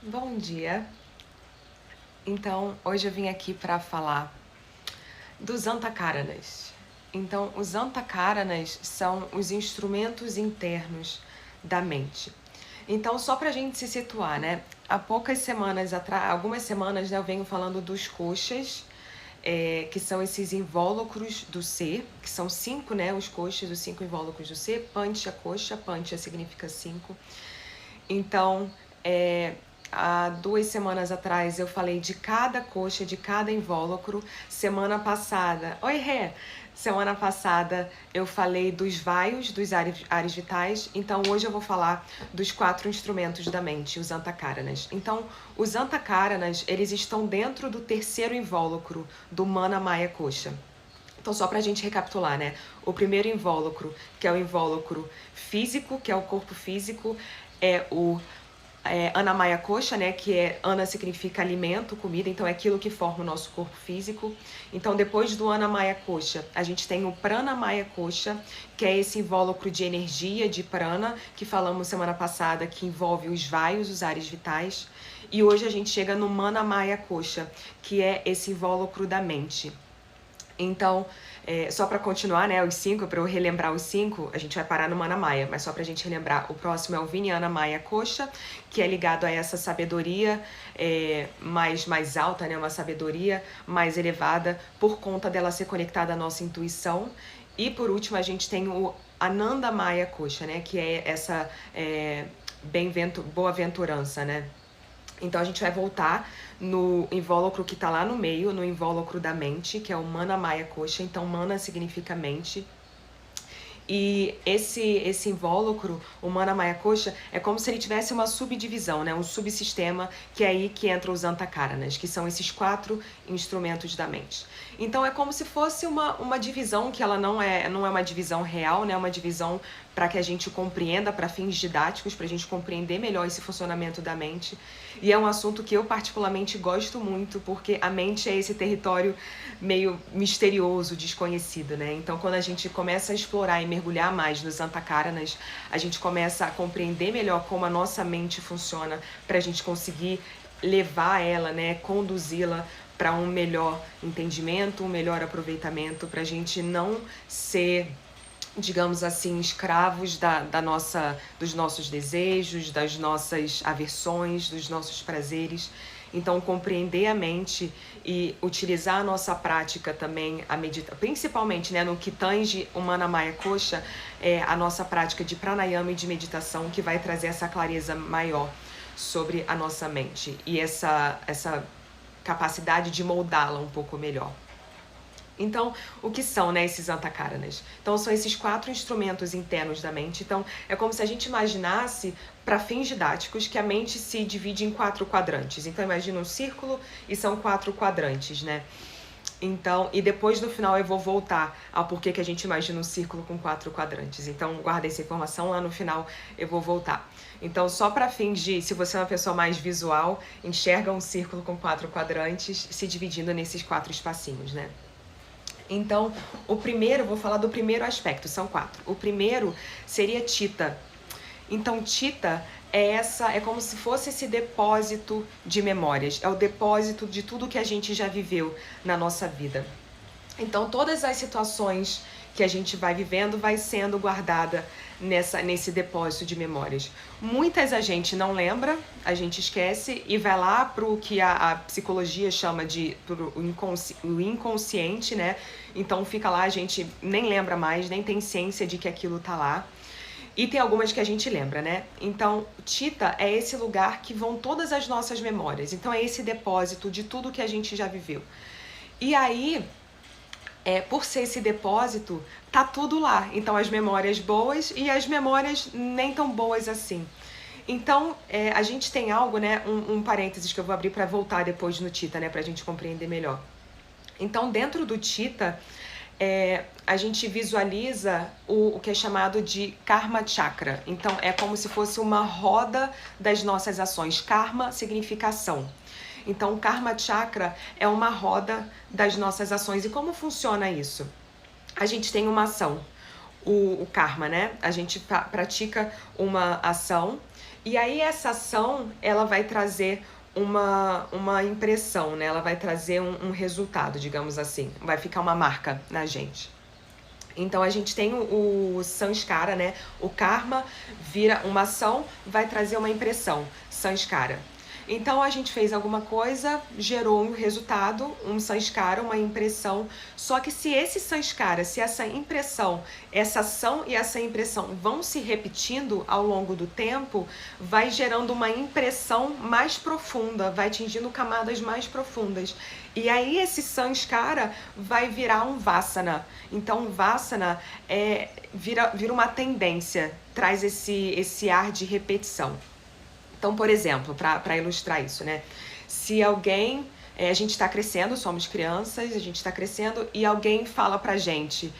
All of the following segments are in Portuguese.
Bom dia. Então, hoje eu vim aqui para falar dos antacaranas. Então, os antacaranas são os instrumentos internos da mente. Então, só para a gente se situar, né? Há poucas semanas atrás, algumas semanas, né, eu venho falando dos koshas, que são esses invólucros do ser, que são 5, né? Os koshas, os 5 invólucros do ser. Pancha kosha, pancha significa 5. Então, há 2 semanas atrás eu falei de cada coxa, de cada invólucro. Semana passada, oi Rê! Semana passada eu falei dos vaios, dos ares vitais. Então hoje eu vou falar dos 4 instrumentos da mente, os antacaranas. Então, os antacaranas, eles estão dentro do terceiro invólucro do Mana Maya Kosha. Então, só para a gente recapitular, né? O primeiro invólucro, que é o invólucro físico, que é o corpo físico, é o Anamaya Kosha, né? Que é Ana significa alimento, comida, então é aquilo que forma o nosso corpo físico. Então, depois do Anamaya Kosha, a gente tem o Pranamaya Kosha, que é esse invólucro de energia, de prana, que falamos semana passada, que envolve os vaios, os ares vitais. E hoje a gente chega no Manamaya Kosha, que é esse invólucro da mente. Então, só para continuar, né, os 5, para eu relembrar os 5, a gente vai parar no Mana Maya, mas só para a gente relembrar, o próximo é o Vijnana Maya Kosha, que é ligado a essa sabedoria mais alta, né, uma sabedoria mais elevada, por conta dela ser conectada à nossa intuição. E por último, a gente tem o Ananda Maya Kosha, né, que é essa boa-aventurança, né? Então a gente vai voltar no invólucro que está lá no meio, no invólucro da mente, que é o Mana Maya Kosha. Então Mana significa mente. E esse invólucro, o Mana Maya Kosha, é como se ele tivesse uma subdivisão, né? Um subsistema, que é aí que entram os antacaranas, que são esses 4 instrumentos da mente. Então é como se fosse uma divisão, que ela não é uma divisão real, né? É uma divisão para que a gente compreenda, para fins didáticos, para a gente compreender melhor esse funcionamento da mente. E é um assunto que eu particularmente gosto muito, porque a mente é esse território meio misterioso, desconhecido, né? Então, quando a gente começa a explorar e mergulhar mais nos antacaranas, a gente começa a compreender melhor como a nossa mente funciona, para a gente conseguir levar ela, né, conduzi-la para um melhor entendimento, um melhor aproveitamento, para a gente não ser, digamos assim, escravos dos nossos desejos, das nossas aversões, dos nossos prazeres. Então, compreender a mente e utilizar a nossa prática também, principalmente, né, no que tange o Mana Maya Kosha, a nossa prática de pranayama e de meditação, que vai trazer essa clareza maior sobre a nossa mente e essa capacidade de moldá-la um pouco melhor. Então, o que são, né, esses antacaranas? Então, são esses 4 instrumentos internos da mente. Então, é como se a gente imaginasse, para fins didáticos, que a mente se divide em 4 quadrantes. Então, imagina um círculo e são 4 quadrantes, né? Então, e depois no final eu vou voltar ao porquê que a gente imagina um círculo com 4 quadrantes. Então, guarda essa informação, lá no final eu vou voltar. Então, só para fins de, se você é uma pessoa mais visual, enxerga um círculo com 4 quadrantes se dividindo nesses 4 espacinhos, né? Então, vou falar do primeiro aspecto, são 4. O primeiro seria Chitta. Então, Chitta é como se fosse esse depósito de memórias, é o depósito de tudo que a gente já viveu na nossa vida. Então, todas as situações que a gente vai vivendo vai sendo guardada nesse depósito de memórias. Muitas a gente não lembra, a gente esquece e vai lá para o que a psicologia chama de o inconsciente, né? Então fica lá, a gente nem lembra mais, nem tem ciência de que aquilo tá lá. E tem algumas que a gente lembra, né? Então, Chitta é esse lugar que vão todas as nossas memórias. Então, é esse depósito de tudo que a gente já viveu. E aí, por ser esse depósito, tá tudo lá. Então, as memórias boas e as memórias nem tão boas assim. Então, a gente tem algo, né? Um parênteses que eu vou abrir para voltar depois no Chitta, né? Pra gente compreender melhor. Então, dentro do Chitta, a gente visualiza o que é chamado de Karma Chakra. Então, é como se fosse uma roda das nossas ações. Karma significa ação. Então, o Karma Chakra é uma roda das nossas ações. E como funciona isso? A gente tem uma ação, o karma, né? A gente pratica uma ação E aí essa ação, ela vai trazer uma impressão, né? Ela vai trazer um resultado, digamos assim. Vai ficar uma marca na gente. Então a gente tem o sanskara, né? O karma vira uma ação, vai trazer uma impressão, sanskara. Então a gente fez alguma coisa, gerou um resultado, um sanskara, uma impressão. Só que se esse sanskara, se essa impressão, essa ação e essa impressão vão se repetindo ao longo do tempo, vai gerando uma impressão mais profunda, vai atingindo camadas mais profundas. E aí esse sanskara vai virar um vasana. Então vasana vira uma tendência, traz esse ar de repetição. Então, por exemplo, para ilustrar isso, né? Se alguém, a gente está crescendo, somos crianças, a gente está crescendo e alguém fala pra gente,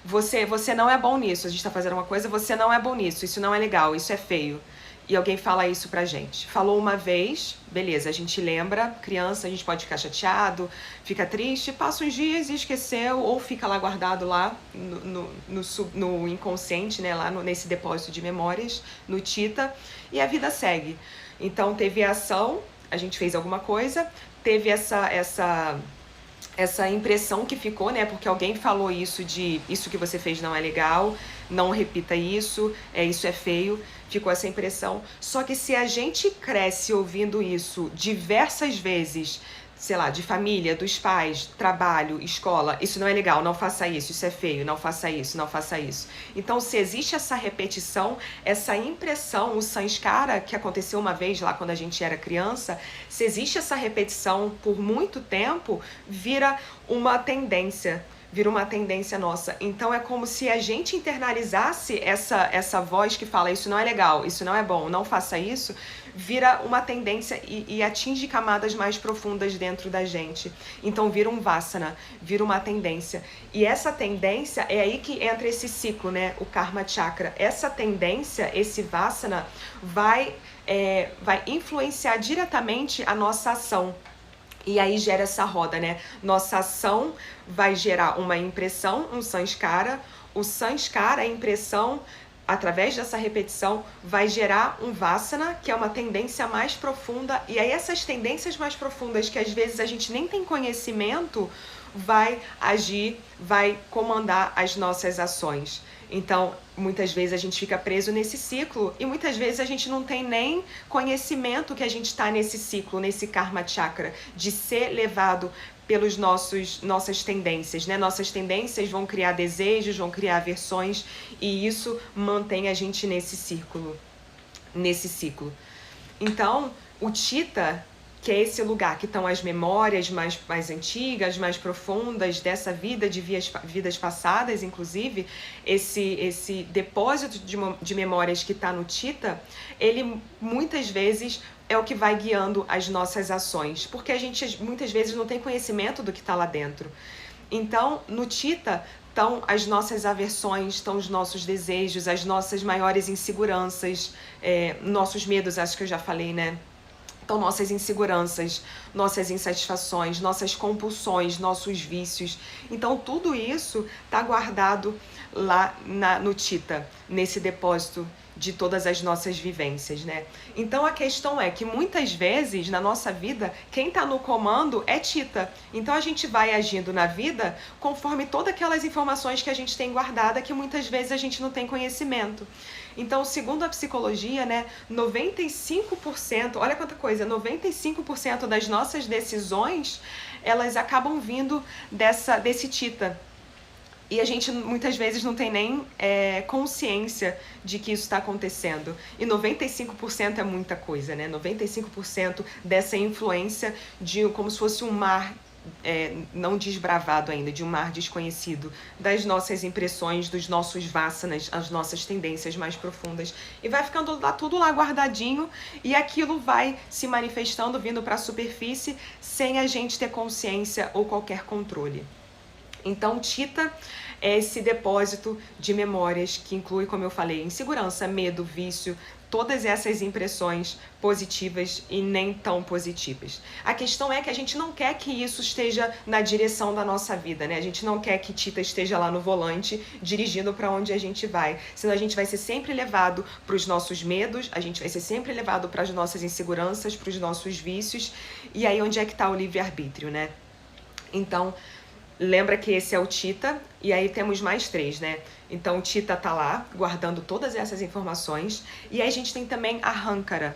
você não é bom nisso, a gente está fazendo uma coisa, você não é bom nisso, isso não é legal, isso é feio. E alguém fala isso pra gente. Falou uma vez, beleza, a gente lembra, criança, a gente pode ficar chateado, fica triste, passa uns dias e esqueceu, ou fica lá guardado lá no inconsciente, né, lá nesse depósito de memórias, no Tita, e a vida segue. Então teve a ação, a gente fez alguma coisa, teve essa impressão que ficou, né? Porque alguém falou isso isso que você fez não é legal, não repita isso, isso é feio, ficou essa impressão. Só que se a gente cresce ouvindo isso diversas vezes, sei lá, de família, dos pais, trabalho, escola, isso não é legal, não faça isso é feio, não faça isso, não faça isso. Então, se existe essa repetição, essa impressão, o sanskara, que aconteceu uma vez lá quando a gente era criança, se existe essa repetição por muito tempo, vira uma tendência nossa. Então é como se a gente internalizasse essa voz que fala isso não é legal, isso não é bom, não faça isso, vira uma tendência e atinge camadas mais profundas dentro da gente. Então vira um vasana, vira uma tendência. E essa tendência é aí que entra esse ciclo, né? O karma chakra. Essa tendência, esse vasana, vai influenciar diretamente a nossa ação. E aí gera essa roda, né? Nossa ação vai gerar uma impressão, um sanskara. O sanskara, a impressão, através dessa repetição, vai gerar um vasana, que é uma tendência mais profunda. E aí essas tendências mais profundas, que às vezes a gente nem tem conhecimento, vai agir, vai comandar as nossas ações. Então, muitas vezes a gente fica preso nesse ciclo e muitas vezes a gente não tem nem conhecimento que a gente está nesse ciclo, nesse karma chakra, de ser levado pelos nossas tendências, né? Nossas tendências vão criar desejos, vão criar aversões e isso mantém a gente nesse ciclo. Então, o Tita, que é esse lugar que estão as memórias mais antigas, mais profundas dessa vida, de vidas passadas, inclusive, esse depósito de memórias que está no Tita, ele muitas vezes é o que vai guiando as nossas ações, porque a gente muitas vezes não tem conhecimento do que está lá dentro. Então, no Tita estão as nossas aversões, estão os nossos desejos, as nossas maiores inseguranças, nossos medos, acho que eu já falei, né? Então, nossas inseguranças, nossas insatisfações, nossas compulsões, nossos vícios. Então, tudo isso está guardado lá no Tita, nesse depósito de todas as nossas vivências, né? Então, a questão é que muitas vezes, na nossa vida, quem está no comando é Tita. Então, a gente vai agindo na vida conforme todas aquelas informações que a gente tem guardada, que muitas vezes a gente não tem conhecimento. Então, segundo a psicologia, né, 95%, olha quanta coisa, 95% das nossas decisões, elas acabam vindo desse Tita. E a gente muitas vezes não tem nem consciência de que isso está acontecendo. E 95% é muita coisa, né? 95% dessa influência de como se fosse um mar não desbravado ainda, de um mar desconhecido, das nossas impressões, dos nossos vasanas, as nossas tendências mais profundas. E vai ficando lá, tudo lá guardadinho e aquilo vai se manifestando, vindo para a superfície, sem a gente ter consciência ou qualquer controle. Então, Tita é esse depósito de memórias que inclui, como eu falei, insegurança, medo, vício, todas essas impressões positivas e nem tão positivas. A questão é que a gente não quer que isso esteja na direção da nossa vida, né? A gente não quer que Tita esteja lá no volante dirigindo para onde a gente vai, senão a gente vai ser sempre levado para os nossos medos, a gente vai ser sempre levado para as nossas inseguranças, para os nossos vícios, e aí onde é que está o livre-arbítrio, né? Então, lembra que esse é o Tita, e aí temos mais 3, né? Então o Tita tá lá, guardando todas essas informações, e aí a gente tem também a Ahankara.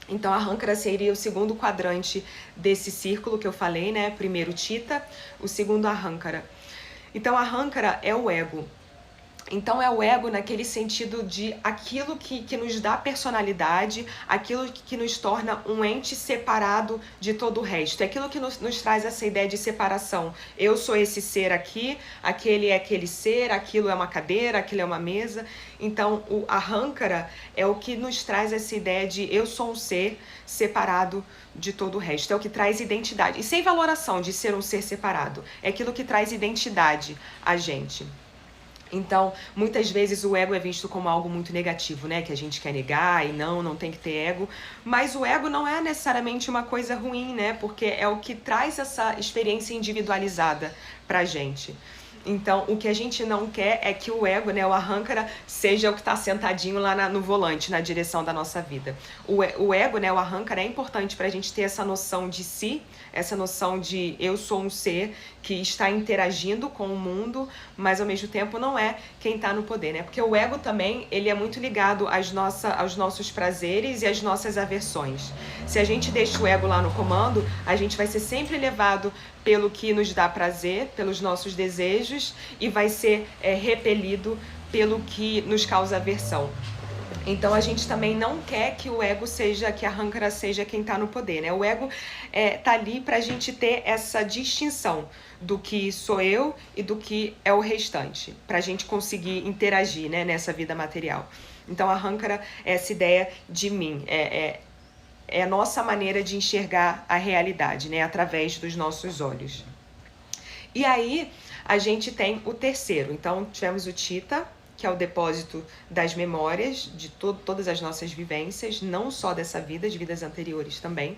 Então a Ahankara seria o segundo quadrante desse círculo que eu falei, né? Primeiro Tita, o segundo Ahankara. Então a Ahankara é o ego. Então é o ego naquele sentido de aquilo que nos dá personalidade, aquilo que nos torna um ente separado de todo o resto. É aquilo que nos traz essa ideia de separação. Eu sou esse ser aqui, aquele é aquele ser, aquilo é uma cadeira, aquilo é uma mesa. Então o Ahankara é o que nos traz essa ideia de eu sou um ser separado de todo o resto. É o que traz identidade. E sem valoração de ser um ser separado. É aquilo que traz identidade a gente. Então, muitas vezes o ego é visto como algo muito negativo, né? Que a gente quer negar e não tem que ter ego. Mas o ego não é necessariamente uma coisa ruim, né? Porque é o que traz essa experiência individualizada pra gente. Então, o que a gente não quer é que o ego, né, o Ahankara, seja o que está sentadinho lá no volante, na direção da nossa vida. O ego, né, o Ahankara, é importante para a gente ter essa noção de si, essa noção de eu sou um ser que está interagindo com o mundo, mas ao mesmo tempo não é quem está no poder, né? Porque o ego também, ele é muito ligado aos nossos prazeres e às nossas aversões. Se a gente deixa o ego lá no comando, a gente vai ser sempre levado pelo que nos dá prazer, pelos nossos desejos, e vai ser repelido pelo que nos causa aversão. Então a gente também não quer que o ego seja, que a Ahankara seja quem está no poder, né? O ego tá ali para a gente ter essa distinção do que sou eu e do que é o restante, para a gente conseguir interagir, né, nessa vida material. Então a Ahankara é essa ideia de mim, é a nossa maneira de enxergar a realidade, né? Através dos nossos olhos. E aí, a gente tem o terceiro. Então, tivemos o Tita, que é o depósito das memórias de todas as nossas vivências, não só dessa vida, de vidas anteriores também.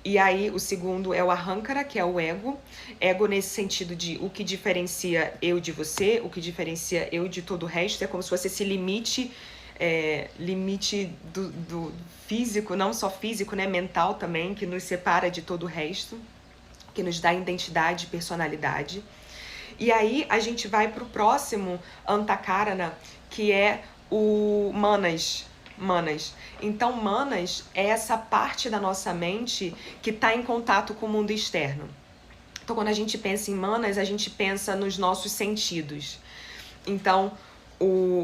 E aí, o segundo é o Ahankara, que é o ego. Ego nesse sentido de o que diferencia eu de você, o que diferencia eu de todo o resto. É como se fosse esse limite do físico, não só físico, né, mental também, que nos separa de todo o resto, que nos dá identidade, personalidade. E aí a gente vai para o próximo Antakarana, que é o Manas. Então, Manas é essa parte da nossa mente que está em contato com o mundo externo. Então, quando a gente pensa em Manas, a gente pensa nos nossos sentidos. Então,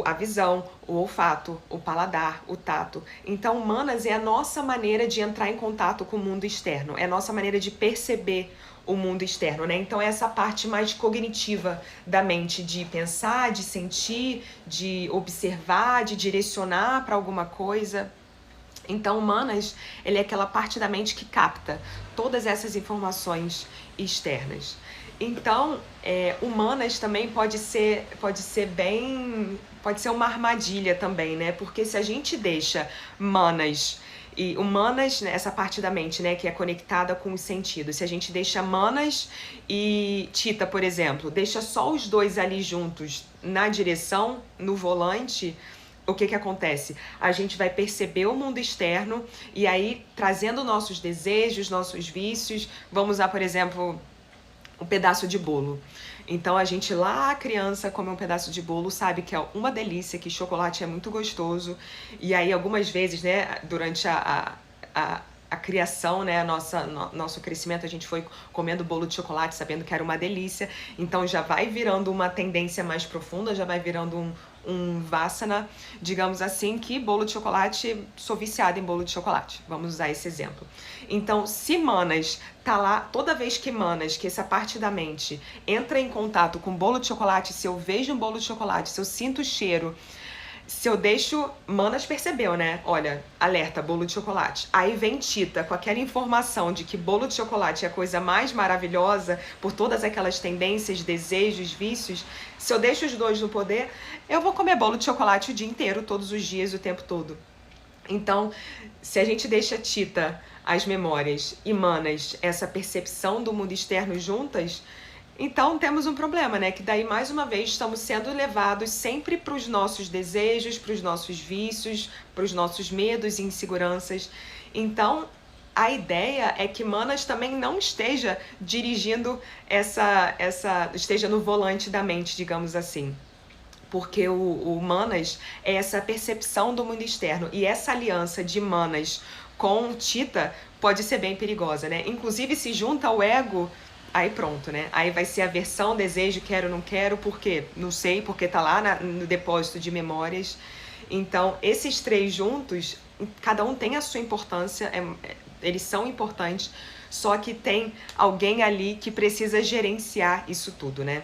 a visão, o olfato, o paladar, o tato. Então, Manas é a nossa maneira de entrar em contato com o mundo externo, é a nossa maneira de perceber o mundo externo, né? Então, é essa parte mais cognitiva da mente, de pensar, de sentir, de observar, de direcionar para alguma coisa. Então, Manas, ele é aquela parte da mente que capta todas essas informações externas. Então, Manas também pode ser uma armadilha também, né? Porque se a gente deixa Manas, e o Manas, né, essa parte da mente, né, que é conectada com os sentidos, se a gente deixa Manas e Tita, por exemplo, deixa só os dois ali juntos na direção, no volante, o que acontece? A gente vai perceber o mundo externo e aí, trazendo nossos desejos, nossos vícios, vamos usar, por exemplo, um pedaço de bolo. Então a gente lá, criança, come um pedaço de bolo, sabe que é uma delícia, que chocolate é muito gostoso. E aí algumas vezes, né, durante a criação, né, nosso crescimento, a gente foi comendo bolo de chocolate sabendo que era uma delícia. Então já vai virando uma tendência mais profunda, já vai virando um Vassana, digamos assim, que bolo de chocolate, sou viciada em bolo de chocolate. Vamos usar esse exemplo. Então, se Manas tá lá, toda vez que Manas, que essa parte da mente, entra em contato com bolo de chocolate, se eu vejo um bolo de chocolate, se eu sinto o cheiro, se eu deixo... Manas percebeu, né? Olha, alerta, bolo de chocolate. Aí vem Tita com aquela informação de que bolo de chocolate é a coisa mais maravilhosa por todas aquelas tendências, desejos, vícios. Se eu deixo os dois no poder, eu vou comer bolo de chocolate o dia inteiro, todos os dias, o tempo todo. Então, se a gente deixa Tita, as memórias, e Manas, essa percepção do mundo externo juntas, então temos um problema, né? Que daí, mais uma vez, estamos sendo levados sempre para os nossos desejos, para os nossos vícios, para os nossos medos e inseguranças. Então, a ideia é que Manas também não esteja dirigindo esteja no volante da mente, digamos assim. Porque o Manas é essa percepção do mundo externo. E essa aliança de Manas com Tita pode ser bem perigosa, né? Inclusive, se junta ao ego, aí pronto, né? Aí vai ser aversão, desejo, quero, não quero, por quê? Não sei, porque tá lá no depósito de memórias. Então, esses três juntos, cada um tem a sua importância, eles são importantes, só que tem alguém ali que precisa gerenciar isso tudo, né?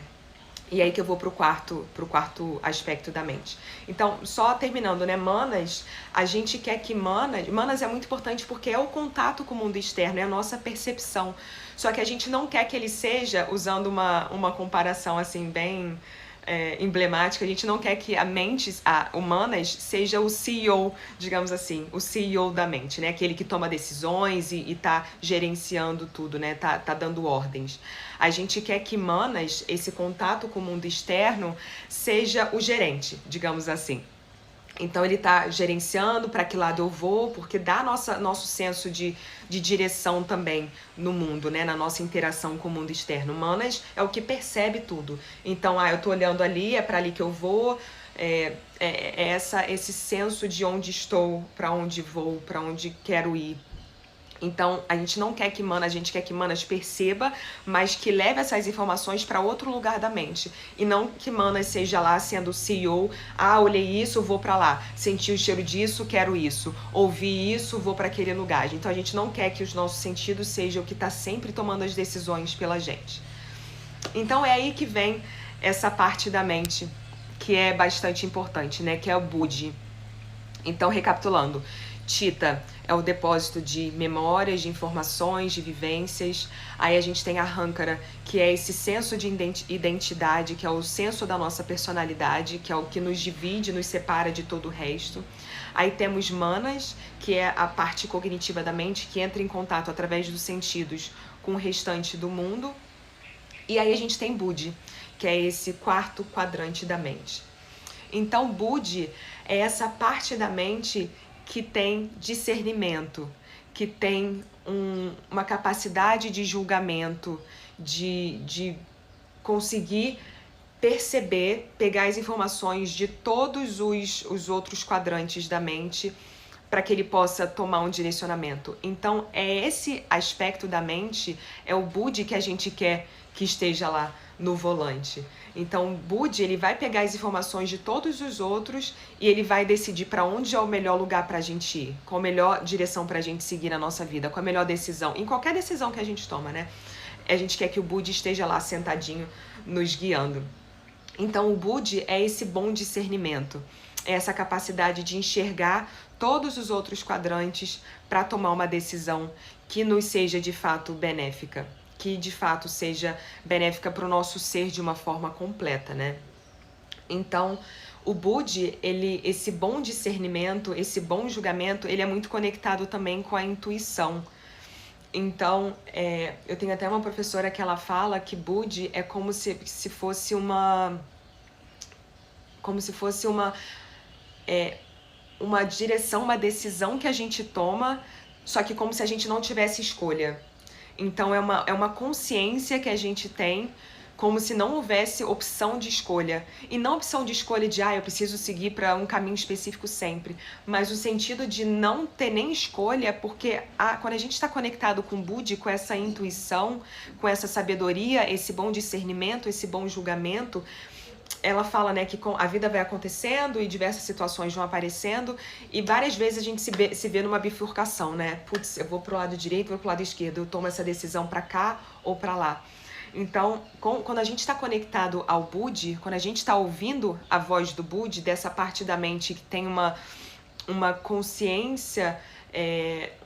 E aí que eu vou pro quarto aspecto da mente. Então, só terminando, né? Manas, a gente quer que Manas é muito importante porque é o contato com o mundo externo, é a nossa percepção. Só que a gente não quer que ele seja, usando uma comparação assim bem emblemática, a gente não quer que a mente, Manas, seja o CEO, digamos assim, o CEO da mente, né? Aquele que toma decisões e tá gerenciando tudo, né? Tá dando ordens. A gente quer que Manas, esse contato com o mundo externo, seja o gerente, digamos assim. Então ele está gerenciando para que lado eu vou, porque dá nosso senso de direção também no mundo, né? Na nossa interação com o mundo externo. Manas é o que percebe tudo. Então, eu tô olhando ali, é para ali que eu vou. Esse senso de onde estou, para onde vou, para onde quero ir. Então, a gente não quer que Manas, a gente quer que Manas perceba, mas que leve essas informações para outro lugar da mente. E não que Manas seja lá sendo CEO, olhei isso, vou para lá. Senti o cheiro disso, quero isso. Ouvi isso, vou para aquele lugar. Então, a gente não quer que os nossos sentidos sejam o que está sempre tomando as decisões pela gente. Então, é aí que vem essa parte da mente, que é bastante importante, né? Que é o Budi. Então, recapitulando. Tita é o depósito de memórias, de informações, de vivências. Aí a gente tem a Ahankara, que é esse senso de identidade, que é o senso da nossa personalidade, que é o que nos divide, nos separa de todo o resto. Aí temos Manas, que é a parte cognitiva da mente, que entra em contato através dos sentidos com o restante do mundo. E aí a gente tem Budi, que é esse quarto quadrante da mente. Então, Budi é essa parte da mente que tem discernimento, que tem uma capacidade de julgamento, de conseguir perceber, pegar as informações de todos os outros quadrantes da mente para que ele possa tomar um direcionamento. Então, é esse aspecto da mente, é o Budi que a gente quer que esteja lá no volante. Então, o Budi, ele vai pegar as informações de todos os outros e ele vai decidir para onde é o melhor lugar para a gente ir, qual a melhor direção para a gente seguir na nossa vida, qual a melhor decisão, em qualquer decisão que a gente toma, né? A gente quer que o Budi esteja lá sentadinho, nos guiando. Então, o Budi é esse bom discernimento, é essa capacidade de enxergar todos os outros quadrantes para tomar uma decisão que nos seja de fato benéfica, que de fato seja benéfica para o nosso ser de uma forma completa, né? Então, o Budi, esse bom discernimento, esse bom julgamento, ele é muito conectado também com a intuição. Então, eu tenho até uma professora que ela fala que Budi é como se fosse uma direção, uma decisão que a gente toma, só que como se a gente não tivesse escolha. Então, é uma consciência que a gente tem, como se não houvesse opção de escolha. E não opção de escolha de, eu preciso seguir para um caminho específico sempre. Mas o sentido de não ter nem escolha, porque quando a gente está conectado com o Budi, com essa intuição, com essa sabedoria, esse bom discernimento, esse bom julgamento, ela fala, né, que a vida vai acontecendo e diversas situações vão aparecendo e várias vezes a gente se vê numa bifurcação, né? Putz, eu vou pro lado direito, vou pro lado esquerdo, eu tomo essa decisão para cá ou para lá. Então, quando a gente está conectado ao Budi, quando a gente está ouvindo a voz do Budi, dessa parte da mente que tem uma consciência,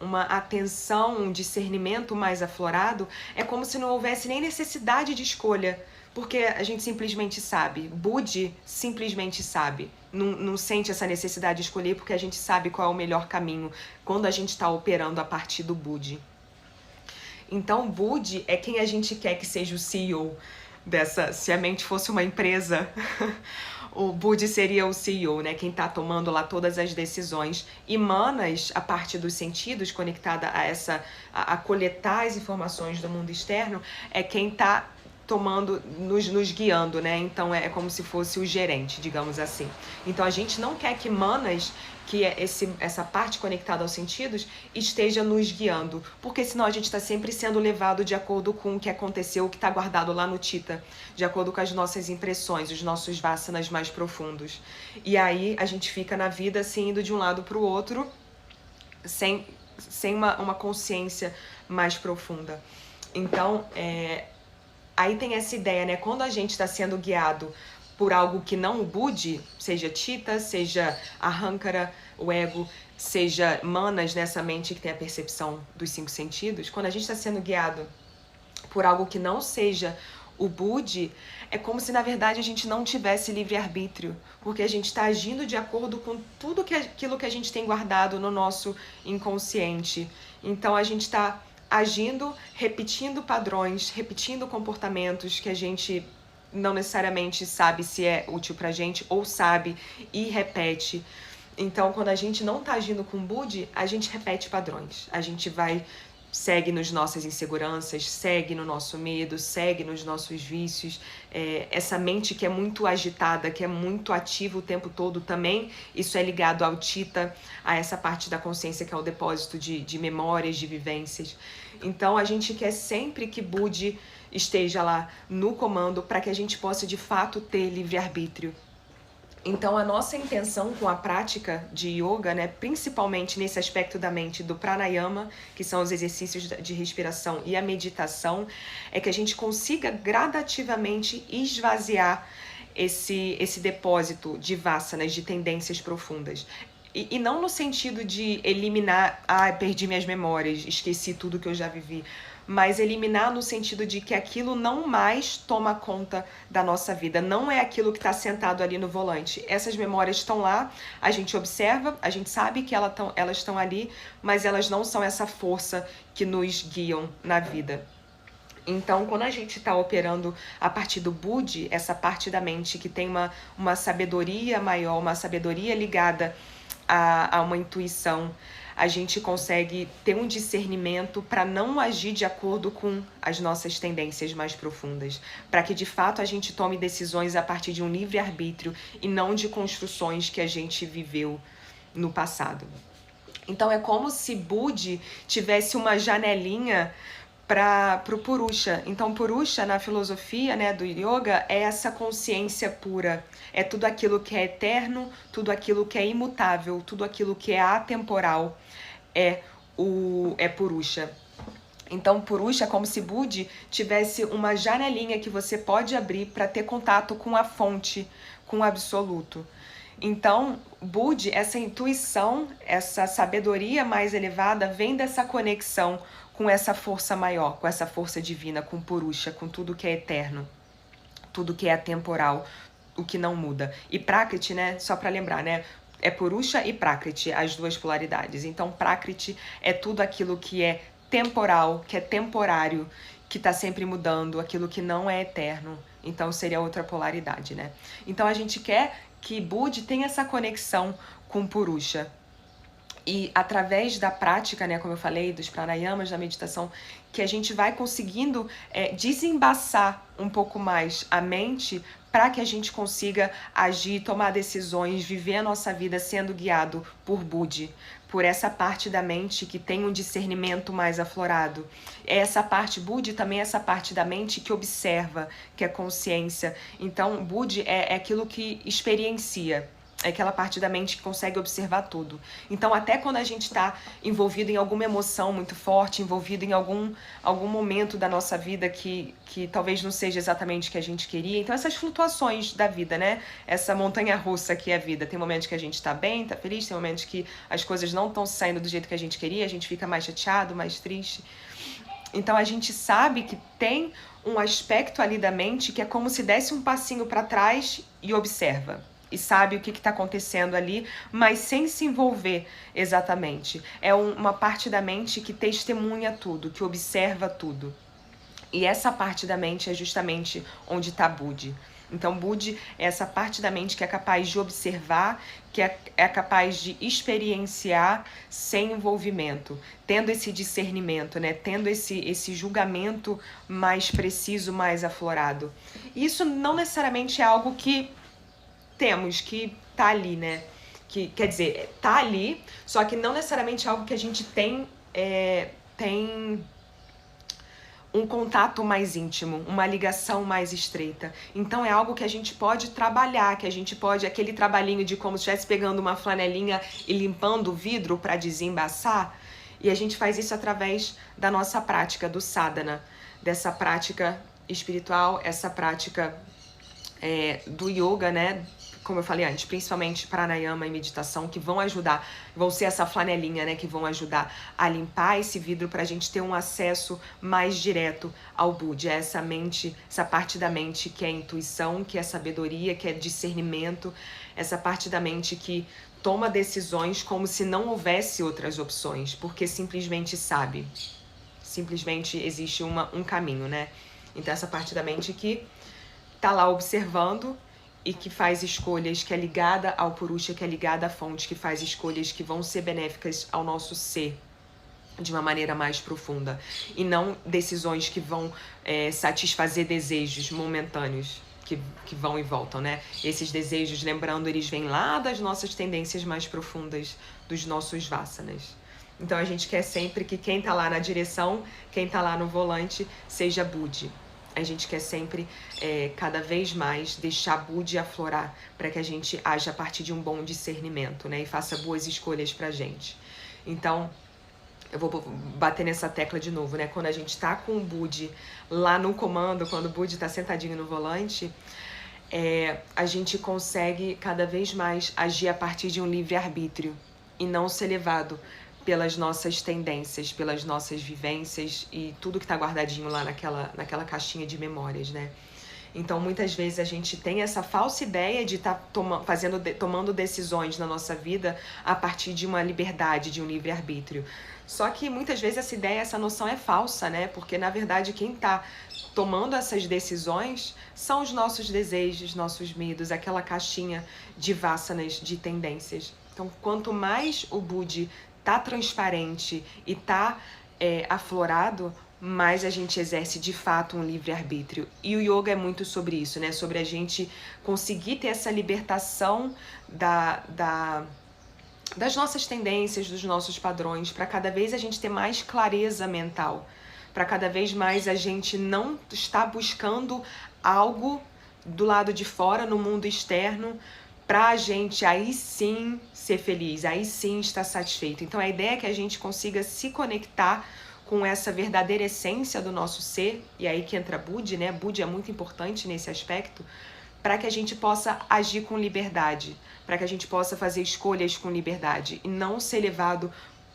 uma atenção, um discernimento mais aflorado, é como se não houvesse nem necessidade de escolha, Porque a gente simplesmente sabe. Budi simplesmente sabe. Não sente essa necessidade de escolher porque a gente sabe qual é o melhor caminho quando a gente está operando a partir do Budi. Então, Budi é quem a gente quer que seja o CEO dessa. Se a mente fosse uma empresa, o Budi seria o CEO, né? Quem está tomando lá todas as decisões. E Manas, a parte dos sentidos, conectada a a coletar as informações do mundo externo, é quem está tomando, nos guiando, né? Então é como se fosse o gerente, digamos assim. Então a gente não quer que Manas, que é essa parte conectada aos sentidos, esteja nos guiando, porque senão a gente está sempre sendo levado de acordo com o que aconteceu, o que está guardado lá no Tita, de acordo com as nossas impressões, os nossos vasanas mais profundos. E aí a gente fica na vida assim, indo de um lado para o outro, sem uma consciência mais profunda. Então, aí tem essa ideia, né? Quando a gente está sendo guiado por algo que não o Budi, seja Tita, seja Ahankara, o ego, seja Manas, nessa mente que tem a percepção dos 5 sentidos, quando a gente está sendo guiado por algo que não seja o Budi, é como se na verdade a gente não tivesse livre-arbítrio, porque a gente está agindo de acordo com tudo aquilo que a gente tem guardado no nosso inconsciente. Então a gente está agindo, repetindo padrões, repetindo comportamentos que a gente não necessariamente sabe se é útil pra gente ou sabe e repete. Então, quando a gente não tá agindo com Budi, a gente repete padrões. A gente segue nas nossas inseguranças, segue no nosso medo, segue nos nossos vícios. Essa mente que é muito agitada, que é muito ativa o tempo todo também, isso é ligado ao Tita, a essa parte da consciência que é o depósito de memórias, de vivências. Então a gente quer sempre que Budi esteja lá no comando para que a gente possa de fato ter livre-arbítrio. Então a nossa intenção com a prática de yoga, né, principalmente nesse aspecto da mente do pranayama, que são os exercícios de respiração, e a meditação, é que a gente consiga gradativamente esvaziar esse depósito de vasanas, de tendências profundas. E não no sentido de eliminar, perdi minhas memórias, esqueci tudo que eu já vivi, mas eliminar no sentido de que aquilo não mais toma conta da nossa vida, não é aquilo que está sentado ali no volante. Essas memórias estão lá, a gente observa, a gente sabe que elas estão ali, mas elas não são essa força que nos guiam na vida. Então, quando a gente está operando a partir do Budi, essa parte da mente que tem uma sabedoria maior, uma sabedoria ligada a uma intuição, a gente consegue ter um discernimento para não agir de acordo com as nossas tendências mais profundas, para que de fato a gente tome decisões a partir de um livre-arbítrio e não de construções que a gente viveu no passado. Então é como se Budi tivesse uma janelinha para o Purusha. Então, Purusha, na filosofia, né, do yoga, é essa consciência pura. É tudo aquilo que é eterno, tudo aquilo que é imutável, tudo aquilo que é atemporal. É Purusha. Então, Purusha é como se Budi tivesse uma janelinha que você pode abrir para ter contato com a fonte, com o absoluto. Então, Budi, essa intuição, essa sabedoria mais elevada, vem dessa conexão com essa força maior, com essa força divina, com Purusha, com tudo que é eterno, tudo que é atemporal, o que não muda. E Prakriti, né, só para lembrar, né, é Purusha e Prakriti, as duas polaridades. Então, Prakriti é tudo aquilo que é temporal, que é temporário, que está sempre mudando, aquilo que não é eterno. Então, seria outra polaridade, né? Então, a gente quer que Budi tenha essa conexão com Purusha. E através da prática, né, como eu falei, dos pranayamas, da meditação, que a gente vai conseguindo desembaçar um pouco mais a mente para que a gente consiga agir, tomar decisões, viver a nossa vida sendo guiado por Budi, por essa parte da mente que tem um discernimento mais aflorado. Essa parte, Budi também é essa parte da mente que observa, que é consciência. Então, Budi é aquilo que experiencia. É aquela parte da mente que consegue observar tudo. Então, até quando a gente está envolvido em alguma emoção muito forte, envolvido em algum momento da nossa vida que talvez não seja exatamente o que a gente queria. Então, essas flutuações da vida, né? Essa montanha-russa que é a vida. Tem momentos que a gente está bem, está feliz, tem momentos que as coisas não estão saindo do jeito que a gente queria, a gente fica mais chateado, mais triste. Então a gente sabe que tem um aspecto ali da mente que é como se desse um passinho para trás e observa. E sabe o que está acontecendo ali, mas sem se envolver exatamente. É uma parte da mente que testemunha tudo, que observa tudo. E essa parte da mente é justamente onde está Budi. Então, Budi é essa parte da mente que é capaz de observar, que é capaz de experienciar sem envolvimento, tendo esse discernimento, né? Tendo esse julgamento mais preciso, mais aflorado. Isso não necessariamente é algo que temos, que tá ali, né? Que, quer dizer, tá ali, só que não necessariamente é algo que a gente tem um contato mais íntimo, uma ligação mais estreita. Então é algo que a gente pode trabalhar, que a gente pode, aquele trabalhinho de como se estivesse pegando uma flanelinha e limpando o vidro para desembaçar, e a gente faz isso através da nossa prática do sadhana, dessa prática espiritual, essa prática do yoga, né? Como eu falei antes, principalmente pranayama e meditação, que vão ajudar, vão ser essa flanelinha, né, que vão ajudar a limpar esse vidro para a gente ter um acesso mais direto ao Budi, a essa mente, essa parte da mente que é intuição, que é sabedoria, que é discernimento, essa parte da mente que toma decisões como se não houvesse outras opções, porque simplesmente sabe, simplesmente existe um caminho, né? Então essa parte da mente que tá lá observando e que faz escolhas, que é ligada ao Purusha, que é ligada à fonte, que faz escolhas que vão ser benéficas ao nosso ser de uma maneira mais profunda. E não decisões que vão satisfazer desejos momentâneos que vão e voltam, né? Esses desejos, lembrando, eles vêm lá das nossas tendências mais profundas, dos nossos vasanas. Então a gente quer sempre que quem tá lá na direção, quem tá lá no volante, seja Budi. A gente quer sempre, cada vez mais, deixar Budi aflorar para que a gente haja a partir de um bom discernimento, né? E faça boas escolhas pra gente. Então, eu vou bater nessa tecla de novo, né? Quando a gente tá com o Budi lá no comando, quando o Budi tá sentadinho no volante, a gente consegue cada vez mais agir a partir de um livre-arbítrio e não ser levado pelas nossas tendências, pelas nossas vivências e tudo que está guardadinho lá naquela caixinha de memórias, né? Então, muitas vezes a gente tem essa falsa ideia de estar tomando decisões na nossa vida a partir de uma liberdade, de um livre-arbítrio. Só que muitas vezes essa ideia, essa noção é falsa, né? Porque, na verdade, quem está tomando essas decisões são os nossos desejos, nossos medos, aquela caixinha de vasanas, de tendências. Então, quanto mais o Budi tá transparente e tá aflorado, mais a gente exerce de fato um livre-arbítrio. E o yoga é muito sobre isso, né? Sobre a gente conseguir ter essa libertação das nossas tendências, dos nossos padrões, para cada vez a gente ter mais clareza mental, para cada vez mais a gente não estar buscando algo do lado de fora, no mundo externo, pra gente aí sim ser feliz, aí sim estar satisfeito. Então a ideia é que a gente consiga se conectar com essa verdadeira essência do nosso ser, e aí que entra Budi, né? Budi é muito importante nesse aspecto, para que a gente possa agir com liberdade, para que a gente possa fazer escolhas com liberdade e não ser levado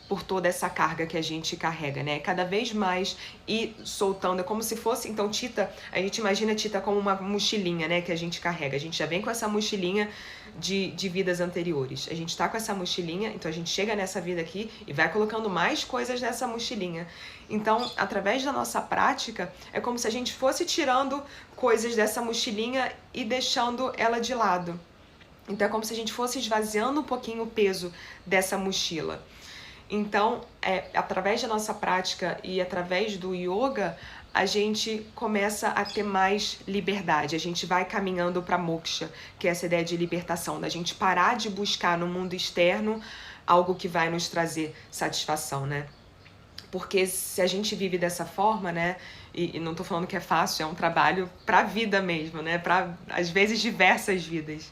por toda essa carga que a gente carrega, né? Cada vez mais ir soltando, é como se fosse, então Tita, a gente imagina Tita como uma mochilinha, né, que a gente carrega. A gente já vem com essa mochilinha de vidas anteriores. A gente tá com essa mochilinha, então a gente chega nessa vida aqui e vai colocando mais coisas nessa mochilinha. Então, através da nossa prática, é como se a gente fosse tirando coisas dessa mochilinha e deixando ela de lado. Então é como se a gente fosse esvaziando um pouquinho o peso dessa mochila. Então, através da nossa prática e através do yoga, a gente começa a ter mais liberdade. A gente vai caminhando para moksha, que é essa ideia de libertação, da gente parar de buscar no mundo externo algo que vai nos trazer satisfação, né? Porque se a gente vive dessa forma, né? E não tô falando que é fácil, é um trabalho pra vida mesmo, né? Para às vezes diversas vidas.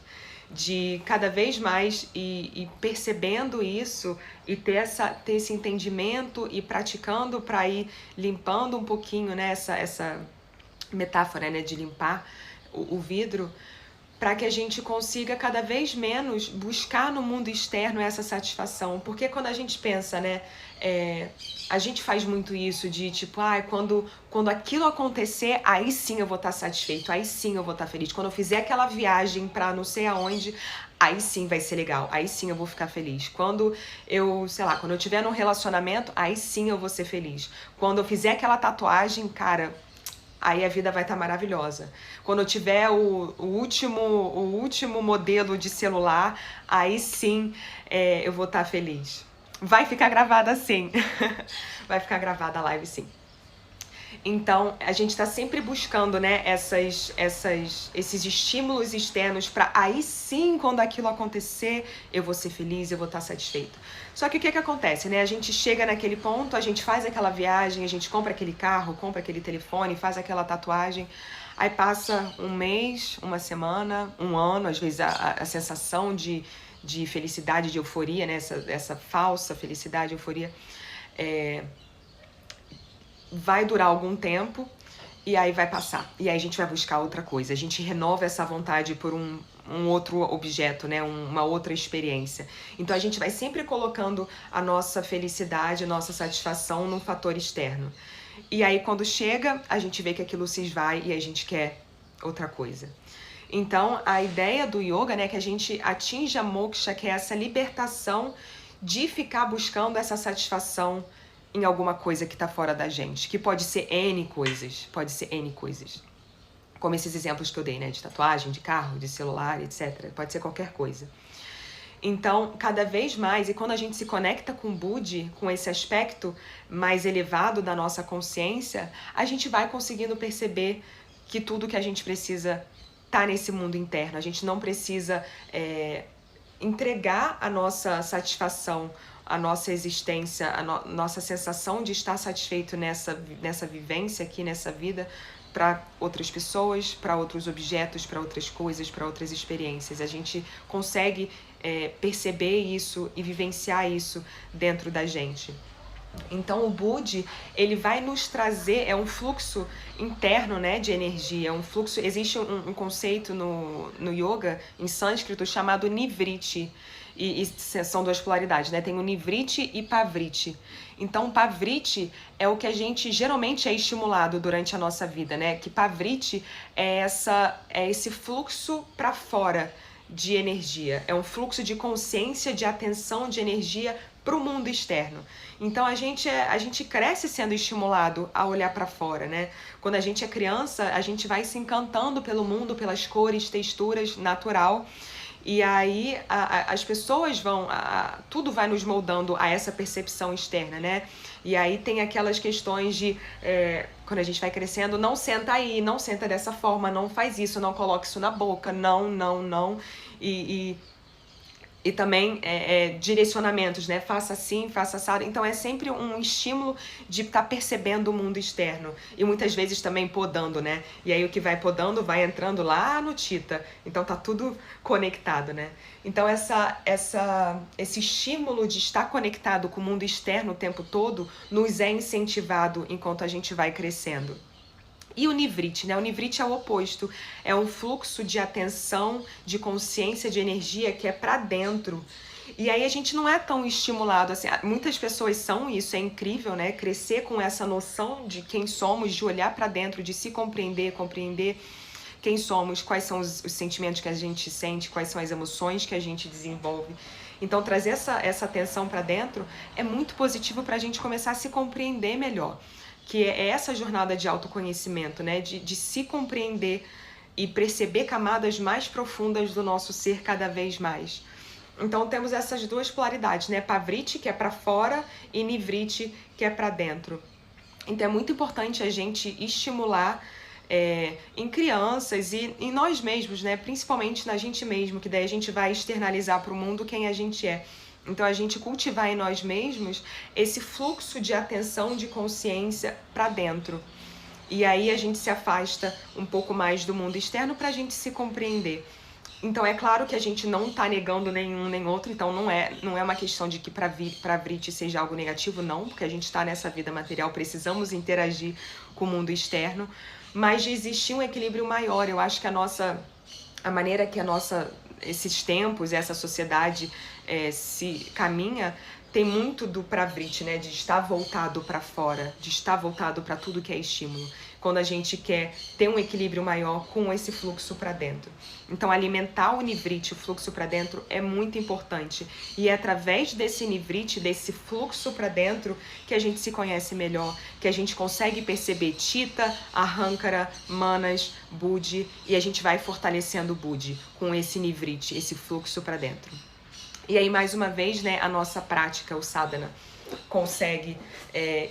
De cada vez mais e percebendo isso e ter esse entendimento e praticando para ir limpando um pouquinho, né, essa metáfora, né, de limpar o vidro, para que a gente consiga cada vez menos buscar no mundo externo essa satisfação. Porque quando a gente pensa, né, a gente faz muito isso de tipo, quando aquilo acontecer, aí sim eu vou estar satisfeito, aí sim eu vou estar feliz. Quando eu fizer aquela viagem para não sei aonde, aí sim vai ser legal, aí sim eu vou ficar feliz. Quando eu, sei lá, quando eu tiver num relacionamento, aí sim eu vou ser feliz. Quando eu fizer aquela tatuagem, cara, aí a vida vai estar maravilhosa. Quando eu tiver o último modelo de celular, aí sim eu vou estar feliz. Vai ficar gravada sim. Vai ficar gravada a live sim. Então, a gente está sempre buscando, né, esses estímulos externos para aí sim, quando aquilo acontecer, eu vou ser feliz, eu vou estar satisfeito. Só que o que acontece, né? A gente chega naquele ponto, a gente faz aquela viagem, a gente compra aquele carro, compra aquele telefone, faz aquela tatuagem, aí passa um mês, uma semana, um ano, às vezes a sensação de felicidade, de euforia, né? Essa falsa felicidade, euforia, vai durar algum tempo e aí vai passar. E aí a gente vai buscar outra coisa. A gente renova essa vontade por um outro objeto, né? Uma outra experiência. Então a gente vai sempre colocando a nossa felicidade, a nossa satisfação num fator externo. E aí quando chega, a gente vê que aquilo se esvai e a gente quer outra coisa. Então a ideia do yoga, né, é que a gente atinja moksha, que é essa libertação de ficar buscando essa satisfação em alguma coisa que está fora da gente, que pode ser N coisas, como esses exemplos que eu dei, né, de tatuagem, de carro, de celular, etc. Pode ser qualquer coisa. Então, cada vez mais, e quando a gente se conecta com o Budi, com esse aspecto mais elevado da nossa consciência, a gente vai conseguindo perceber que tudo que a gente precisa tá nesse mundo interno. A gente não precisa entregar a nossa satisfação, a nossa existência, nossa sensação de estar satisfeito nessa vivência aqui, nessa vida, para outras pessoas, para outros objetos, para outras coisas, para outras experiências. A gente consegue perceber isso e vivenciar isso dentro da gente. Então o Budi, ele vai nos trazer, é um fluxo interno, né, de energia, um fluxo, existe um conceito no yoga, em sânscrito, chamado Nivriti, e são duas polaridades, né, tem o Nivriti e Pavriti. Então Pavriti é o que a gente geralmente é estimulado durante a nossa vida, né, que Pavriti é esse fluxo para fora de energia, é um fluxo de consciência, de atenção, de energia para o mundo externo. Então a gente cresce sendo estimulado a olhar para fora, né? Quando a gente é criança, a gente vai se encantando pelo mundo, pelas cores, texturas, natural. E aí as pessoas vão, tudo vai nos moldando a essa percepção externa, né? E aí tem aquelas questões de, quando a gente vai crescendo, não senta aí, não senta dessa forma, não faz isso, não coloque isso na boca, não. E também direcionamentos, né? Faça assim, faça assado. Então é sempre um estímulo de estar percebendo o mundo externo. E muitas vezes também podando, né? E aí o que vai podando vai entrando lá no Tita. Então tá tudo conectado, né? Então esse estímulo de estar conectado com o mundo externo o tempo todo nos é incentivado enquanto a gente vai crescendo. E o Nivriti, né? O Nivriti é o oposto, é um fluxo de atenção, de consciência, de energia que é para dentro. E aí a gente não é tão estimulado assim. Muitas pessoas são, e isso é incrível, né? Crescer com essa noção de quem somos, de olhar para dentro, de se compreender quem somos, quais são os sentimentos que a gente sente, quais são as emoções que a gente desenvolve. Então trazer essa atenção para dentro é muito positivo para a gente começar a se compreender melhor, que é essa jornada de autoconhecimento, né? De se compreender e perceber camadas mais profundas do nosso ser cada vez mais. Então temos essas duas polaridades, né? Pavriti, que é para fora, e Nivriti, que é para dentro. Então é muito importante a gente estimular em crianças e em nós mesmos, né? Principalmente na gente mesmo, que daí a gente vai externalizar para o mundo quem a gente é. Então a gente cultivar em nós mesmos esse fluxo de atenção, de consciência para dentro. E aí a gente se afasta um pouco mais do mundo externo para a gente se compreender. Então é claro que a gente não está negando nenhum nem outro, então não é uma questão de que para Vriti seja algo negativo, não, porque a gente está nessa vida material, precisamos interagir com o mundo externo, mas de existir um equilíbrio maior. Eu acho que a a maneira que esses tempos, essa sociedade se caminha, tem muito do pravriti, né? De estar voltado para fora, de estar voltado para tudo que é estímulo. Quando a gente quer ter um equilíbrio maior com esse fluxo para dentro. Então, alimentar o nivriti, o fluxo para dentro, é muito importante. E é através desse nivriti, desse fluxo para dentro, que a gente se conhece melhor, que a gente consegue perceber Chitta, Ahankara, Manas, Buddhi, e a gente vai fortalecendo o Buddhi com esse nivriti, esse fluxo para dentro. E aí, mais uma vez, né, a nossa prática, o sadhana, consegue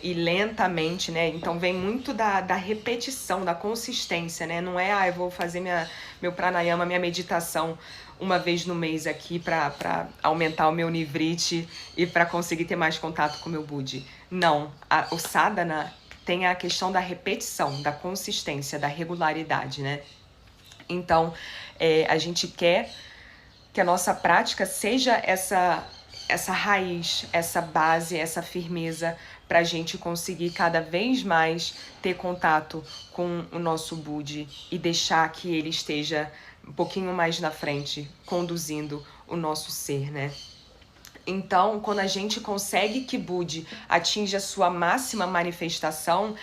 ir lentamente, né? Então vem muito da repetição, da consistência, né? Não é, eu vou fazer meu pranayama, minha meditação uma vez no mês aqui para aumentar o meu nivriti e para conseguir ter mais contato com o meu buddhi. Não, o sadhana tem a questão da repetição, da consistência, da regularidade, né? Então, a gente quer que a nossa prática seja essa raiz, essa base, essa firmeza para a gente conseguir cada vez mais ter contato com o nosso Buddhi e deixar que ele esteja um pouquinho mais na frente, conduzindo o nosso ser, né? Então, quando a gente consegue que Buddhi atinja a sua máxima manifestação,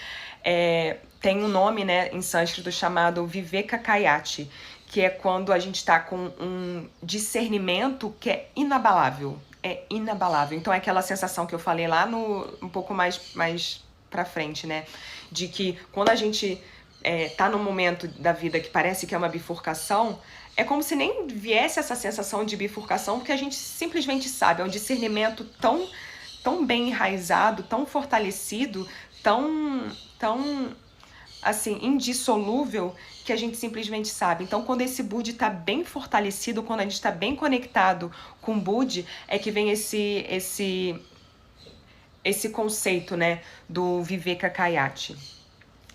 tem um nome, né, em sânscrito chamado Vivekakayati, que é quando a gente está com um discernimento que é inabalável. É inabalável. Então é aquela sensação que eu falei lá um pouco mais pra frente, né? De que quando a gente tá num momento da vida que parece que é uma bifurcação, é como se nem viesse essa sensação de bifurcação, porque a gente simplesmente sabe, é um discernimento tão bem enraizado, tão fortalecido, tão assim, indissolúvel, que a gente simplesmente sabe. Então, quando esse Buddhi está bem fortalecido, quando a gente está bem conectado com o Buddhi, é que vem esse conceito, né, do Vivekakayati.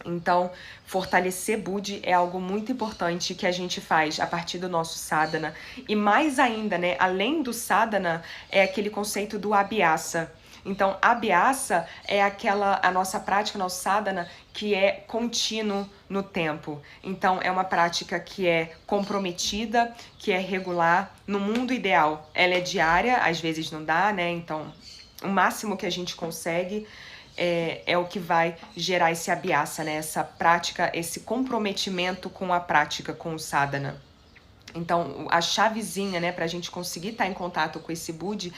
Então, fortalecer Buddhi é algo muito importante que a gente faz a partir do nosso sadhana. E mais ainda, né, além do sadhana, é aquele conceito do abhyasa. Então, abhyasa é a nossa prática, nosso sadhana, que é contínuo no tempo. Então, é uma prática que é comprometida, que é regular. No mundo ideal, ela é diária, às vezes não dá, né? Então, o máximo que a gente consegue é o que vai gerar esse abhyasa, né? Essa prática, esse comprometimento com a prática, com o sadhana. Então, a chavezinha, né, para a gente conseguir estar em contato com esse Buddhi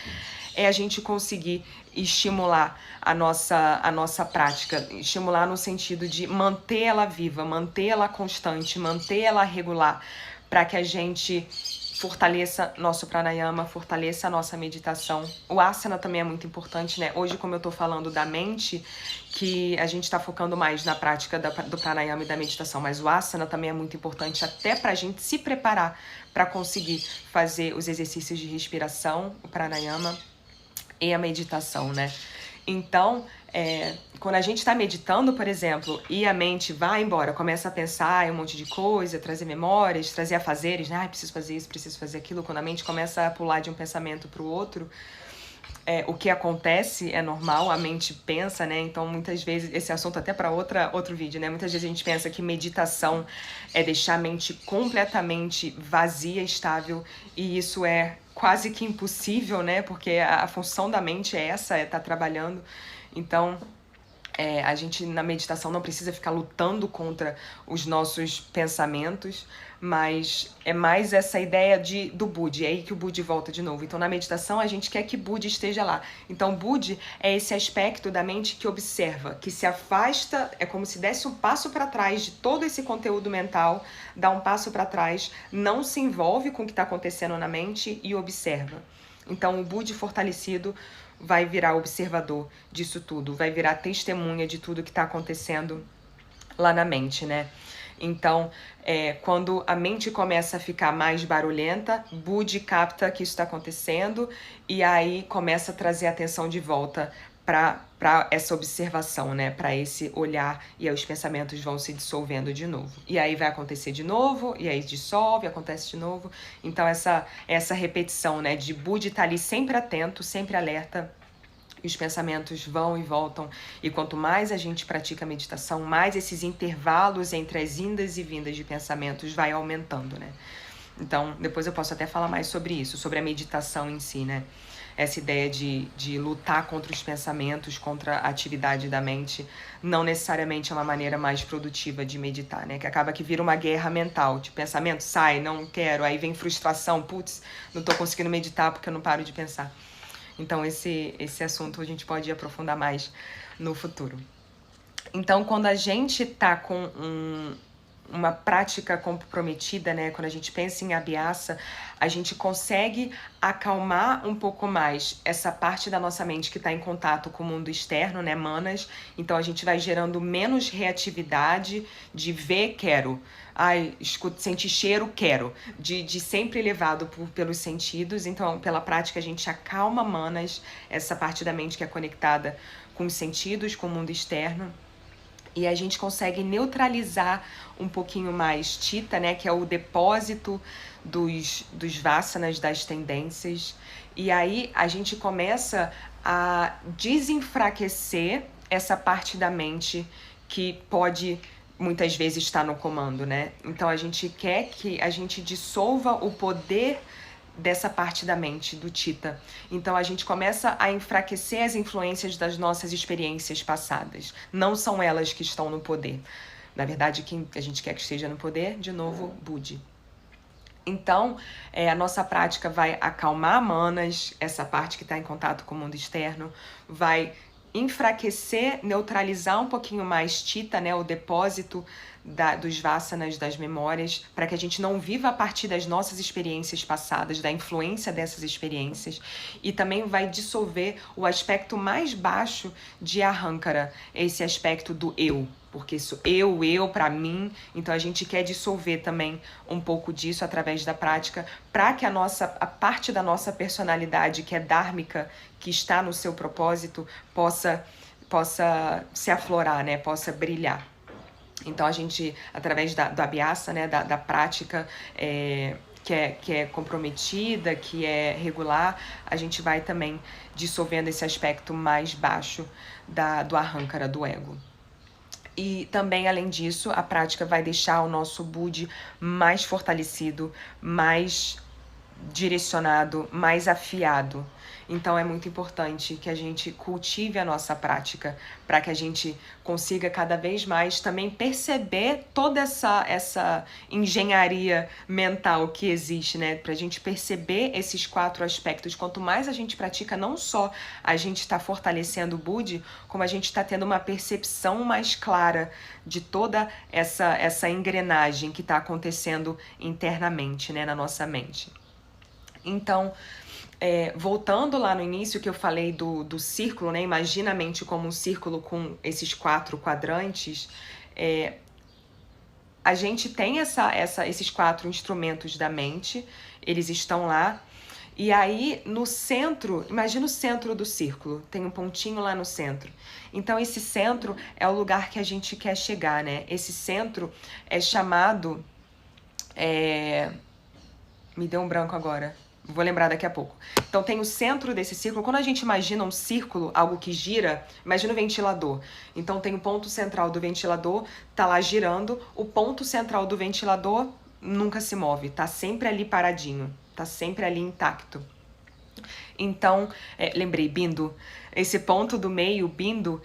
é a gente conseguir estimular a nossa prática, estimular no sentido de manter ela viva, manter ela constante, manter ela regular, para que a gente fortaleça nosso pranayama, fortaleça a nossa meditação. O asana também é muito importante, né? Hoje, como eu tô falando da mente, que a gente tá focando mais na prática do pranayama e da meditação, mas o asana também é muito importante até pra gente se preparar para conseguir fazer os exercícios de respiração, o pranayama e a meditação, né? Então, quando a gente está meditando, por exemplo, e a mente vai embora, começa a pensar em um monte de coisa, trazer memórias, trazer afazeres, né? Preciso fazer isso, preciso fazer aquilo. Quando a mente começa a pular de um pensamento para o outro, o que acontece é normal, a mente pensa, né? Então, muitas vezes, esse assunto até para outro vídeo, né? Muitas vezes a gente pensa que meditação é deixar a mente completamente vazia, estável, e isso é quase que impossível, né? Porque a função da mente é essa, é estar trabalhando. Então, a gente na meditação não precisa ficar lutando contra os nossos pensamentos, mas é mais essa ideia do Buddhi, é aí que o Buddhi volta de novo. Então, na meditação, a gente quer que Buddhi esteja lá. Então, Buddhi é esse aspecto da mente que observa, que se afasta, é como se desse um passo para trás de todo esse conteúdo mental, dá um passo para trás, não se envolve com o que está acontecendo na mente e observa. Então, o Buddhi fortalecido vai virar observador disso tudo, vai virar testemunha de tudo que está acontecendo lá na mente, né? Então, quando a mente começa a ficar mais barulhenta, Buddhi capta que isso está acontecendo e aí começa a trazer a atenção de volta para essa observação, né? Para esse olhar, e aí os pensamentos vão se dissolvendo de novo. E aí vai acontecer de novo, e aí dissolve, acontece de novo. Então essa repetição, né? De Buddhi estar ali sempre atento, sempre alerta, e os pensamentos vão e voltam. E quanto mais a gente pratica a meditação, mais esses intervalos entre as indas e vindas de pensamentos vai aumentando, né? Então, depois eu posso até falar mais sobre isso, sobre a meditação em si, né? Essa ideia de lutar contra os pensamentos, contra a atividade da mente, não necessariamente é uma maneira mais produtiva de meditar, né? Que acaba que vira uma guerra mental, de pensamento, sai, não quero, aí vem frustração, putz, não tô conseguindo meditar porque eu não paro de pensar. Então, esse assunto a gente pode aprofundar mais no futuro. Então, quando a gente tá com uma prática comprometida, né? Quando a gente pensa em Abhyasa, a gente consegue acalmar um pouco mais essa parte da nossa mente que está em contato com o mundo externo, né? Manas. Então a gente vai gerando menos reatividade de ver, quero. Ai, escuto, sentir cheiro, quero. De sempre levado pelos sentidos. Então, pela prática, a gente acalma manas, essa parte da mente que é conectada com os sentidos, com o mundo externo. E a gente consegue neutralizar um pouquinho mais Chitta, né? Que é o depósito dos vasanas, das tendências. E aí a gente começa a desenfraquecer essa parte da mente que pode muitas vezes estar no comando, né? Então a gente quer que a gente dissolva o poder dessa parte da mente, do Chitta. Então a gente começa a enfraquecer as influências das nossas experiências passadas. Não são elas que estão no poder. Na verdade, quem a gente quer que esteja no poder, de novo, Budi. Então, a nossa prática vai acalmar manas, essa parte que está em contato com o mundo externo, vai enfraquecer, neutralizar um pouquinho mais Chitta, né, o depósito dos vasanas, das memórias, para que a gente não viva a partir das nossas experiências passadas, da influência dessas experiências, e também vai dissolver o aspecto mais baixo de Ahankara, esse aspecto do eu, porque isso eu para mim. Então a gente quer dissolver também um pouco disso através da prática, para que a parte da nossa personalidade que é dharmica, que está no seu propósito, possa se aflorar, né? Possa brilhar. Então a gente, através do Abhyasa, né, da prática que é comprometida, que é regular, a gente vai também dissolvendo esse aspecto mais baixo do Ahankara, do ego. E também, além disso, a prática vai deixar o nosso Budi mais fortalecido, mais direcionado, mais afiado. Então é muito importante que a gente cultive a nossa prática para que a gente consiga cada vez mais também perceber toda essa engenharia mental que existe, né? Para a gente perceber esses 4 aspectos. Quanto mais a gente pratica, não só a gente está fortalecendo o Budi, como a gente está tendo uma percepção mais clara de toda essa engrenagem que está acontecendo internamente, né, na nossa mente. Então, voltando lá no início que eu falei do círculo, né? Imagina a mente como um círculo com esses 4 quadrantes. A gente tem esses 4 instrumentos da mente, eles estão lá. E aí, no centro, imagina o centro do círculo, tem um pontinho lá no centro. Então, esse centro é o lugar que a gente quer chegar, né? Esse centro é chamado... Me deu um branco agora. Vou lembrar daqui a pouco. Então tem o centro desse círculo. Quando a gente imagina um círculo, algo que gira, imagina o ventilador. Então tem o ponto central do ventilador, tá lá girando. O ponto central do ventilador nunca se move, tá sempre ali paradinho, tá sempre ali intacto. Então, lembrei, Bindu. Esse ponto do meio, Bindu,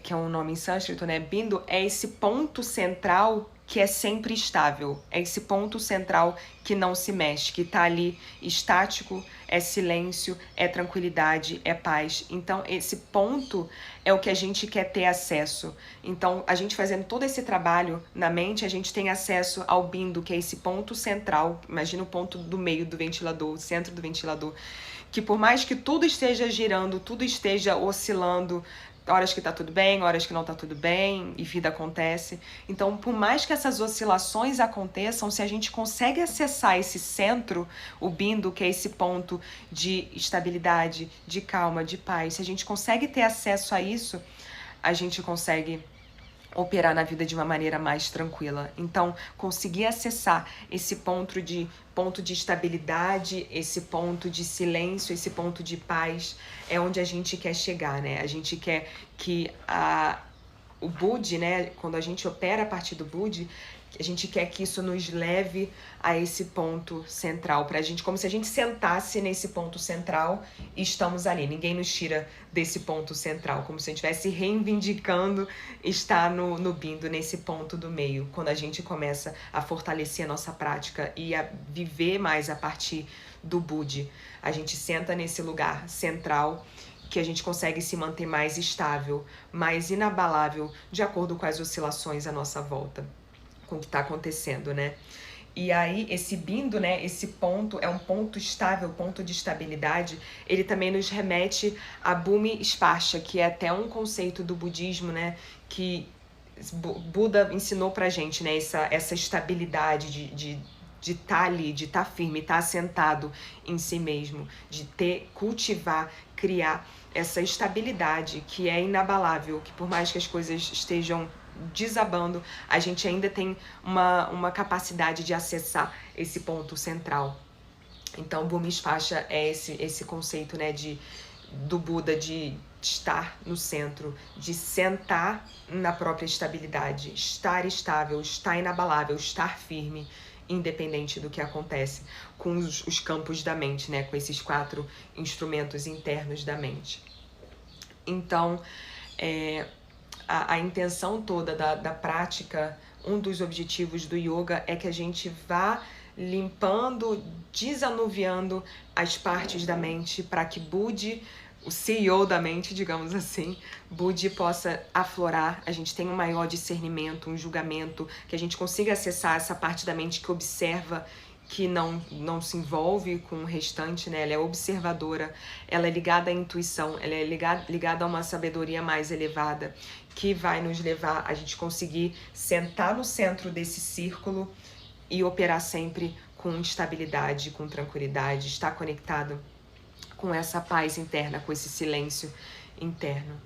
que é um nome em sânscrito, né? Bindu é esse ponto central que é sempre estável. É esse ponto central que não se mexe, que tá ali estático, é silêncio, é tranquilidade, é paz. Então, esse ponto é o que a gente quer ter acesso. Então, a gente fazendo todo esse trabalho na mente, a gente tem acesso ao Bindu, que é esse ponto central. Imagina o ponto do meio do ventilador, o centro do ventilador. Que por mais que tudo esteja girando, tudo esteja oscilando, horas que tá tudo bem, horas que não tá tudo bem, e vida acontece. Então, por mais que essas oscilações aconteçam, se a gente consegue acessar esse centro, o Bindu, que é esse ponto de estabilidade, de calma, de paz, se a gente consegue ter acesso a isso, a gente consegue operar na vida de uma maneira mais tranquila. Então, conseguir acessar esse ponto de estabilidade, esse ponto de silêncio, esse ponto de paz, é onde a gente quer chegar, né? A gente quer que o Budi, né, quando a gente opera a partir do Budi, A gente quer que isso nos leve a esse ponto central pra gente, como se a gente sentasse nesse ponto central e estamos ali. Ninguém nos tira desse ponto central, como se a gente estivesse reivindicando estar no Bindo, nesse ponto do meio. Quando a gente começa a fortalecer a nossa prática e a viver mais a partir do Budi, a gente senta nesse lugar central que a gente consegue se manter mais estável, mais inabalável, de acordo com as oscilações à nossa volta, com o que está acontecendo, né? E aí, esse Bindo, né, esse ponto, é um ponto estável, ponto de estabilidade, ele também nos remete a Bhumi Sparsha, que é até um conceito do budismo, né, que Buda ensinou pra gente, né, essa estabilidade de estar ali, de estar firme, estar assentado em si mesmo, de cultivar, criar essa estabilidade que é inabalável, que por mais que as coisas estejam desabando, a gente ainda tem uma capacidade de acessar esse ponto central. Então, Bhumi Sparsha é esse conceito, né, do Buda de estar no centro, de sentar na própria estabilidade, estar estável, estar inabalável, estar firme, independente do que acontece com os campos da mente, né, com esses 4 instrumentos internos da mente. Então, a intenção toda da prática, um dos objetivos do yoga é que a gente vá limpando, desanuviando as partes da mente para que Budi, o CEO da mente, digamos assim, Budi possa aflorar, a gente tenha um maior discernimento, um julgamento, que a gente consiga acessar essa parte da mente que observa, que não se envolve com o restante, né? Ela é observadora, ela é ligada à intuição, ela é ligada a uma sabedoria mais elevada, que vai nos levar a gente conseguir sentar no centro desse círculo e operar sempre com estabilidade, com tranquilidade, estar conectado com essa paz interna, com esse silêncio interno.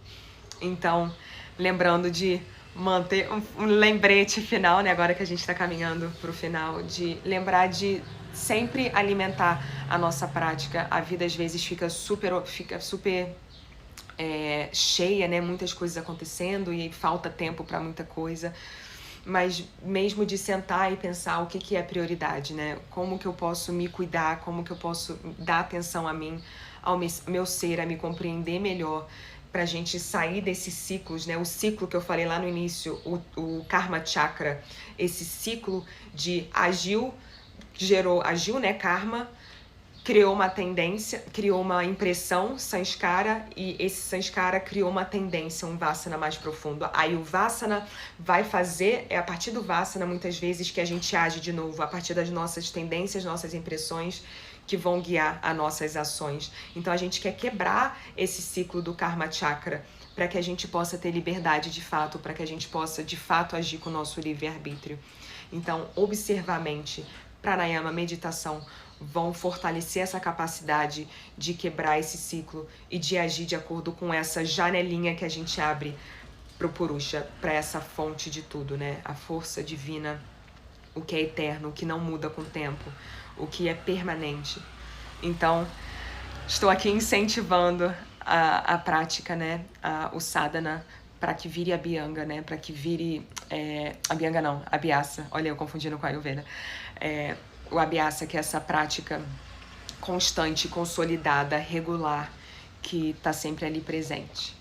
Então, lembrando de manter um lembrete final, né? Agora que a gente está caminhando para o final, de lembrar de sempre alimentar a nossa prática. A vida às vezes fica super cheia, né? Muitas coisas acontecendo e falta tempo para muita coisa. Mas mesmo de sentar e pensar o que é prioridade, né? Como que eu posso me cuidar, como que eu posso dar atenção a mim, ao meu ser, a me compreender melhor, pra gente sair desses ciclos, né? O ciclo que eu falei lá no início, o Karma Chakra, esse ciclo de agiu, né? Karma, criou uma tendência, criou uma impressão, sanskara, e esse sanskara criou uma tendência, um Vassana mais profundo. Aí o Vassana vai fazer, é a partir do Vassana, muitas vezes, que a gente age de novo, a partir das nossas tendências, nossas impressões, que vão guiar as nossas ações. Então a gente quer quebrar esse ciclo do Karma Chakra, para que a gente possa ter liberdade de fato, para que a gente possa de fato agir com o nosso livre-arbítrio. Então, observar a mente, pranayama, meditação, vão fortalecer essa capacidade de quebrar esse ciclo e de agir de acordo com essa janelinha que a gente abre pro Purusha, para essa fonte de tudo, né? A força divina, o que é eterno, o que não muda com o tempo, o que é permanente. Então, estou aqui incentivando a prática, né? O sadhana, para que vire a Abhyanga, né? Para que vire... Abhyanga não, Abhyasa. Olha, eu confundindo com a Ayurveda. O Abhyasa, que é essa prática constante, consolidada, regular, que está sempre ali presente.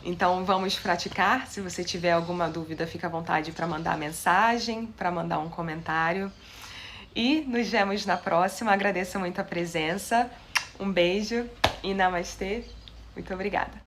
Então, vamos praticar. Se você tiver alguma dúvida, fica à vontade para mandar mensagem, para mandar um comentário. E nos vemos na próxima. Agradeço muito a presença. Um beijo e namastê. Muito obrigada.